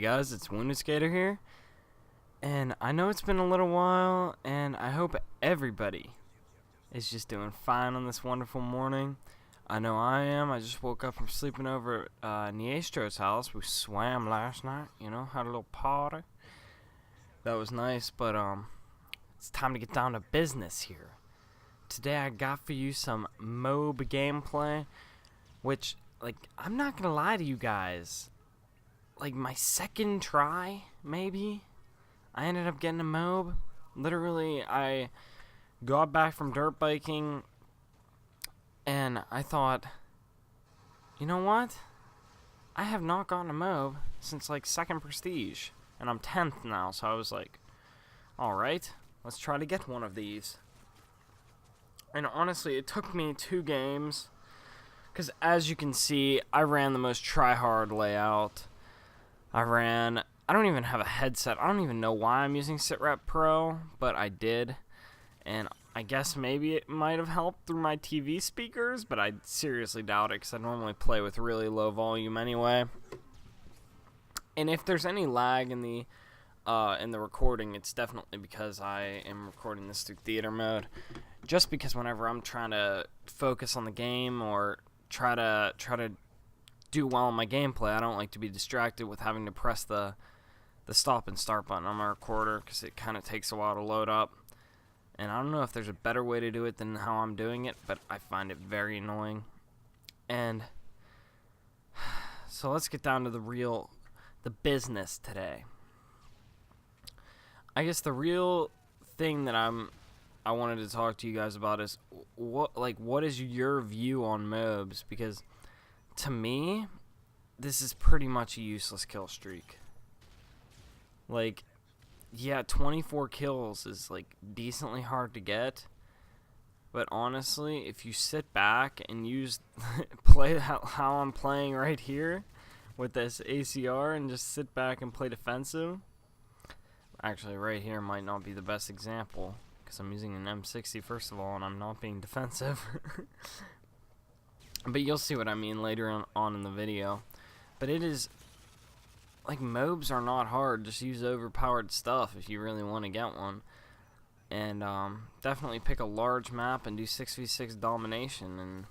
guys, it's WoundedSkater here, and I know it's been a little while, and I hope everybody is just doing fine on this wonderful morning. I know I am. I just woke up from sleeping over at Niestro's house. We swam last night, had a little party. That was nice, but it's time to get down to business here. Today I got for you some Moab gameplay, which, I'm not gonna lie to you guys, my second try, maybe, I ended up getting a Moab. Literally, I got back from dirt biking, and I thought, you know what? I have not gotten a Moab since, second prestige, and I'm 10th now, so I was like, alright, let's try to get one of these. And honestly, it took me 2 games, because as you can see, I ran the most try-hard layout. I don't even have a headset. I don't even know why I'm using SitRep Pro, but I did. And I guess maybe it might have helped through my TV speakers, but I seriously doubt it, because I normally play with really low volume anyway. And if there's any lag in the recording, it's definitely because I am recording this through theater mode. Just because whenever I'm trying to focus on the game or try to do well in my gameplay, I don't like to be distracted with having to press the stop and start button on my recorder, because it kind of takes a while to load up. And I don't know if there's a better way to do it than how I'm doing it, but I find it very annoying. And so let's get down to the business today. I guess the real thing that I wanted to talk to you guys about is what is your view on Moabs? Because to me, this is pretty much a useless kill streak. Yeah, 24 kills is decently hard to get, but honestly, if you sit back and play how I'm playing right here with this ACR and just sit back and play defensive. Actually, right here might not be the best example, because I'm using an M60 first of all, and I'm not being defensive. But you'll see what I mean later on in the video. But it is, Moabs are not hard. Just use overpowered stuff if you really want to get one. And definitely pick a large map and do 6v6 domination, and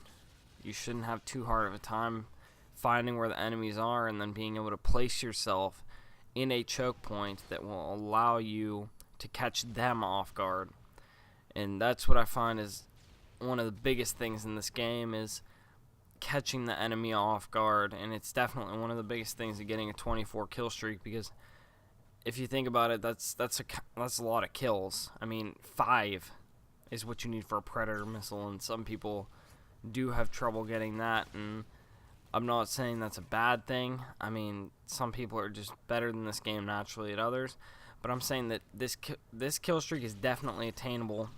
you shouldn't have too hard of a time finding where the enemies are and then being able to place yourself in a choke point that will allow you to catch them off guard. And that's what I find is one of the biggest things in this game, is catching the enemy off guard. And it's definitely one of the biggest things of getting a 24 kill streak, because if you think about it, that's a lot of kills. I mean, 5 is what you need for a Predator missile, and some people do have trouble getting that, and I'm not saying that's a bad thing. I mean, some people are just better than this game naturally at others, but I'm saying that this kill streak is definitely attainable,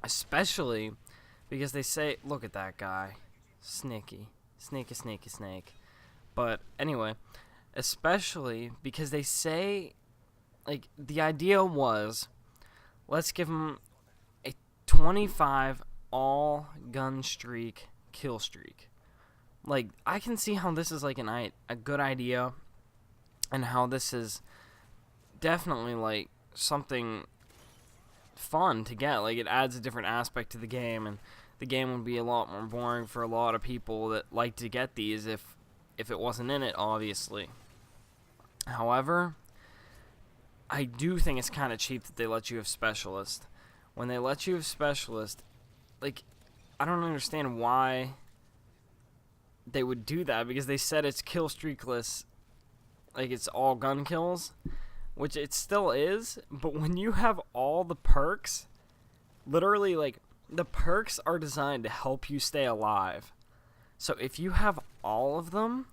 especially because they say, look at that guy, snake. But anyway, especially because they say, the idea was, let's give him a 25 all gun streak kill streak. I can see how this is a good idea, and how this is definitely something fun to get. It adds a different aspect to the game, and the game would be a lot more boring for a lot of people that like to get these if it wasn't in it, obviously. However, I do think it's kind of cheap that they let you have Specialist. When they let you have Specialist, I don't understand why they would do that, because they said it's kill streakless, it's all gun kills, which it still is. But when you have all the perks, literally, the perks are designed to help you stay alive. So if you have all of them,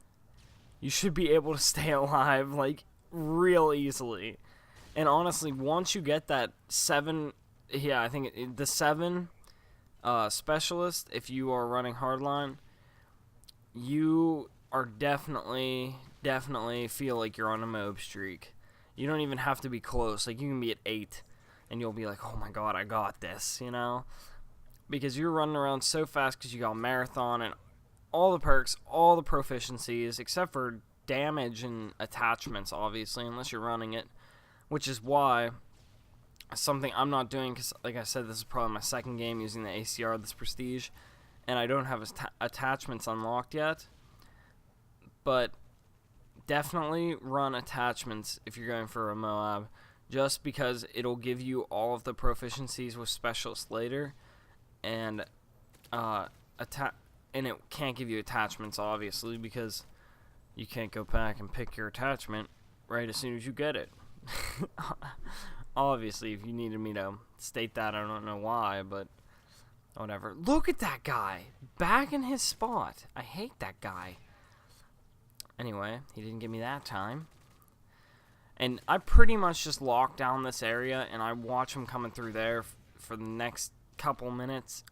you should be able to stay alive real easily. And honestly, once you get that 7, I think the 7 Specialist, if you are running hardline, you are definitely feel like you're on a Moab streak. You don't even have to be close. You can be at 8, and you'll be like, oh my god, I got this, Because you're running around so fast because you got Marathon and all the perks, all the proficiencies, except for damage and attachments, obviously, unless you're running it, which is why something I'm not doing, because like I said, this is probably my second game using the ACR, this Prestige, and I don't have attachments unlocked yet, but definitely run attachments if you're going for a Moab, just because it'll give you all of the proficiencies with specialists later, and it can't give you attachments, obviously, because you can't go back and pick your attachment right as soon as you get it. Obviously, if you needed me to state that, I don't know why, but whatever. Look at that guy, back in his spot. I hate that guy. Anyway, he didn't give me that time. And I pretty much just locked down this area, and I watch him coming through there for the next couple minutes.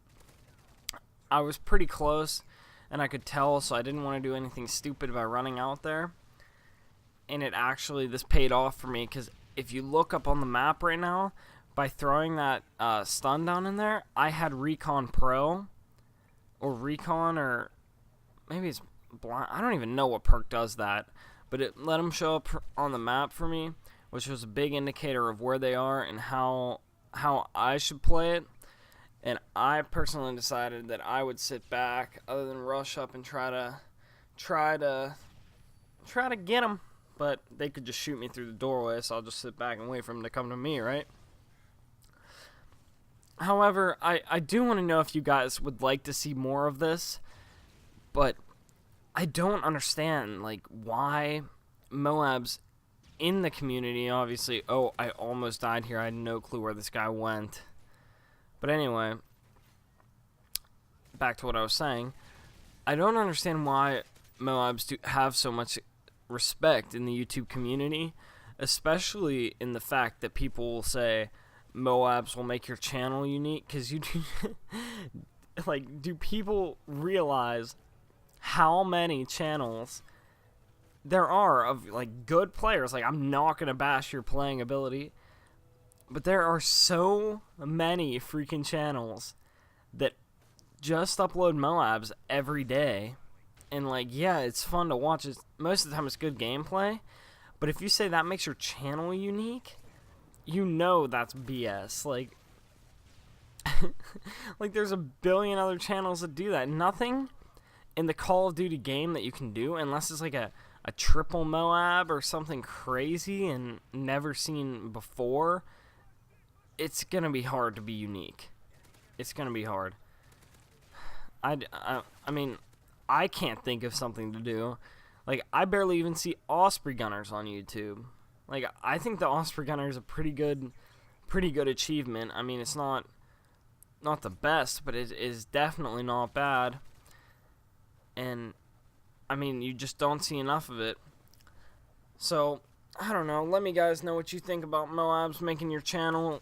I was pretty close, and I could tell, so I didn't want to do anything stupid by running out there. And this paid off for me, because if you look up on the map right now, by throwing that stun down in there, I had Recon Pro, or Recon, or maybe it's blind. I don't even know what perk does that, but it let them show up on the map for me, which was a big indicator of where they are and how I should play it. And I personally decided that I would sit back, other than rush up and try to get them. But they could just shoot me through the doorway, so I'll just sit back and wait for them to come to me, right? However, I do want to know if you guys would like to see more of this, but I don't understand, like, why Moabs in the community, obviously. Oh, I almost died here. I had no clue where this guy went. But anyway, back to what I was saying. I don't understand why Moabs have so much respect in the YouTube community, especially in the fact that people will say Moabs will make your channel unique, because you do. Like, do people realize how many channels there are of, like, good players? Like, I'm not gonna bash your playing ability, but there are so many freaking channels that just upload Moabs every day. And, like, yeah, it's fun to watch. Most of the time it's good gameplay. But if you say that makes your channel unique, you know that's BS. Like, like, there's a billion other channels that do that. Nothing in the Call of Duty game that you can do, unless it's like a triple Moab or something crazy and never seen before, it's going to be hard to be unique. It's going to be hard. I mean, I can't think of something to do. Like, I barely even see Osprey Gunners on YouTube. Like, I think the Osprey Gunner is a pretty good achievement. I mean, it's not the best, but it is definitely not bad. And, I mean, you just don't see enough of it. So, I don't know. Let me guys know what you think about Moabs making your channel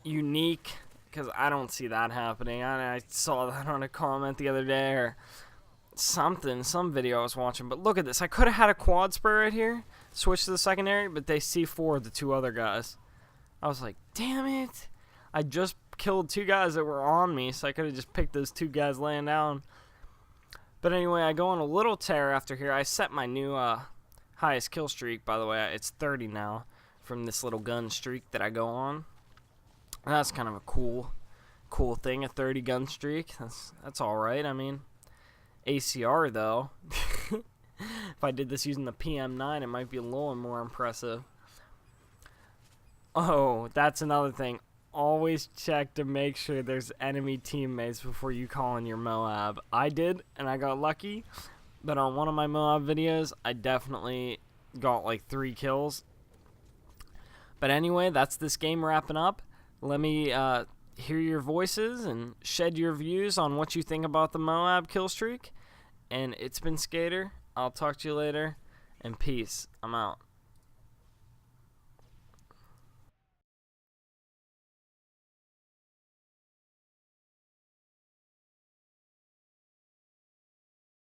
unique, because I don't see that happening. I saw that on a comment the other day, or some video I was watching. But look at this. I could have had a quad spur right here, switch to the secondary, but they C4'd the two other guys. I was like, damn it. I just killed two guys that were on me, so I could have just picked those two guys laying down. But anyway, I go on a little tear after here. I set my new highest kill streak, by the way. It's 30 now from this little gun streak that I go on. That's kind of a cool thing, a 30 gun streak. That's all right. I mean, ACR though. If I did this using the PM9, it might be a little more impressive. Oh, that's another thing. Always check to make sure there's enemy teammates before you call in your Moab. I did, and I got lucky. But on one of my Moab videos, I definitely got like 3 kills. But anyway, that's this game wrapping up. Let me hear your voices and shed your views on what you think about the Moab kill streak. And it's been Skater. I'll talk to you later. And peace. I'm out.